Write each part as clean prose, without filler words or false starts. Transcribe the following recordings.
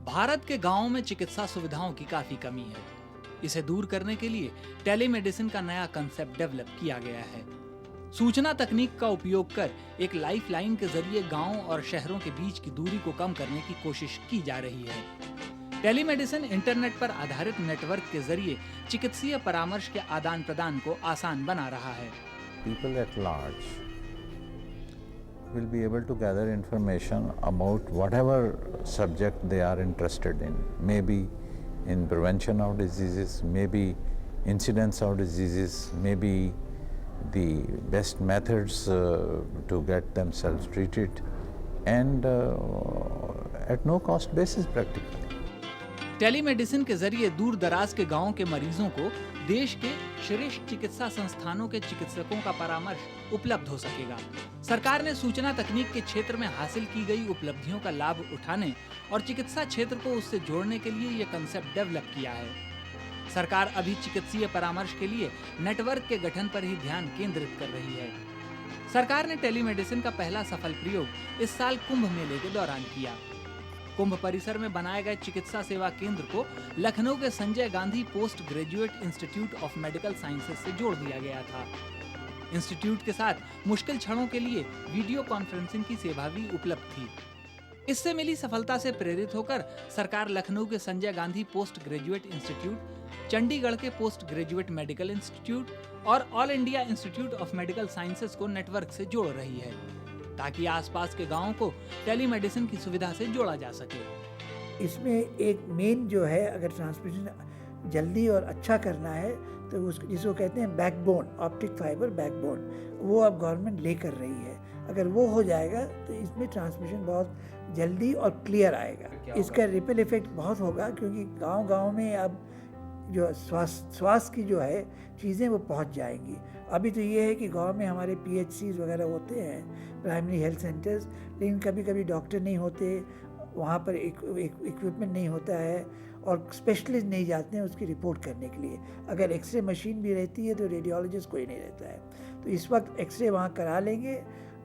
भारत के गांवों में चिकित्सा सुविधाओं की काफी कमी है। इसे दूर करने के लिए टेलीमेडिसिन का नया कंसेप्ट डेवलप किया गया है। सूचना तकनीक का उपयोग कर एक लाइफलाइन के जरिए गांवों और शहरों के बीच की दूरी को कम करने की कोशिश की जा रही है। टेलीमेडिसिन इंटरनेट पर आधारित नेटवर्क के जरिए चिकित्सीय परामर्श के आदान प्रदान को आसान बना रहा है। People at large will be able to gather information about whatever subject they are interested in, maybe in prevention of diseases, maybe incidence of diseases, maybe the best methods to get themselves treated, and at no cost basis practically. Telemedicine के जरिए दूर दराज के गांवों के मरीजों को देश के श्रेष्ठ चिकित्सा संस्थानों के चिकित्सकों का परामर्श उपलब्ध हो सकेगा। सरकार ने सूचना तकनीक के क्षेत्र में हासिल की गई उपलब्धियों का लाभ उठाने और चिकित्सा क्षेत्र को उससे जोड़ने के लिए यह कंसेप्ट डेवलप किया है। सरकार अभी चिकित्सीय परामर्श के लिए नेटवर्क के गठन पर ही ध्यान केंद्रित कर रही है। सरकार ने टेलीमेडिसिन का पहला सफल प्रयोग इस साल कुंभ मेले के दौरान किया। कुंभ परिसर में बनाए गए चिकित्सा सेवा केंद्र को लखनऊ के Sanjay Gandhi post graduate institute of medical sciences से जोड़ दिया गया था। इंस्टीट्यूट के साथ मुश्किल क्षणों के लिए वीडियो कॉन्फ्रेंसिंग की सेवा भी उपलब्ध थी। इससे मिली सफलता से प्रेरित होकर सरकार लखनऊ के Sanjay Gandhi post graduate institute, Chandigarh के पोस्ट ग्रेजुएट मेडिकल इंस्टीट्यूट और all India institute of medical sciences को नेटवर्क से जोड़ रही है, ताकि आसपास के गांवों को टेलीमेडिसिन की सुविधा से जोड़ा जा सके। इसमें एक मेन जो है, अगर ट्रांसमिशन जल्दी और अच्छा करना है तो उसको जिसको कहते हैं बैकबोन, ऑप्टिक फाइबर बैकबोन, वो अब गवर्नमेंट ले कर रही है। अगर वो हो जाएगा तो इसमें ट्रांसमिशन बहुत जल्दी और क्लियर आएगा। इसका रिपल इफेक्ट बहुत होगा, क्योंकि गांव-गांव में अब जो स्वास्थ्य की जो है चीज़ें वो पहुंच जाएंगी। अभी तो ये है कि गांव में हमारे PHCs वगैरह होते हैं, प्राइमरी हेल्थ सेंटर्स, लेकिन कभी कभी डॉक्टर नहीं होते, वहाँ पर इक्विपमेंट नहीं होता है और स्पेशलिस्ट नहीं जाते हैं उसकी रिपोर्ट करने के लिए। अगर एक्सरे मशीन भी रहती है तो रेडियोलॉजिस्ट कोई नहीं रहता है। तो इस वक्त एक्सरे वहाँ करा लेंगे,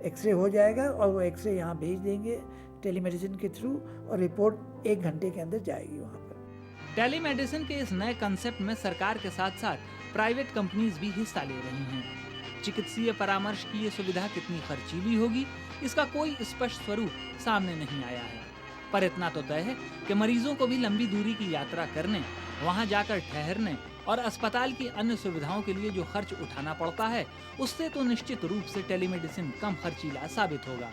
एक्सरे हो जाएगा और वो एक्सरे यहाँ भेज देंगे टेलीमेडिसिन के थ्रू और रिपोर्ट 1 घंटे के अंदर जाएगी वहाँ पर। टेलीमेडिसिन के इस नए कंसेप्ट में सरकार के साथ साथ प्राइवेट कंपनीज भी हिस्सा ले रही हैं। चिकित्सीय परामर्श की ये सुविधा कितनी खर्चीली होगी, इसका कोई स्पष्ट स्वरूप सामने नहीं आया है, पर इतना तो तय है कि मरीजों को भी लंबी दूरी की यात्रा करने, वहां जाकर ठहरने और अस्पताल की अन्य सुविधाओं के लिए जो खर्च उठाना पड़ता है, उससे तो निश्चित रूप से टेलीमेडिसिन कम खर्चीला साबित होगा।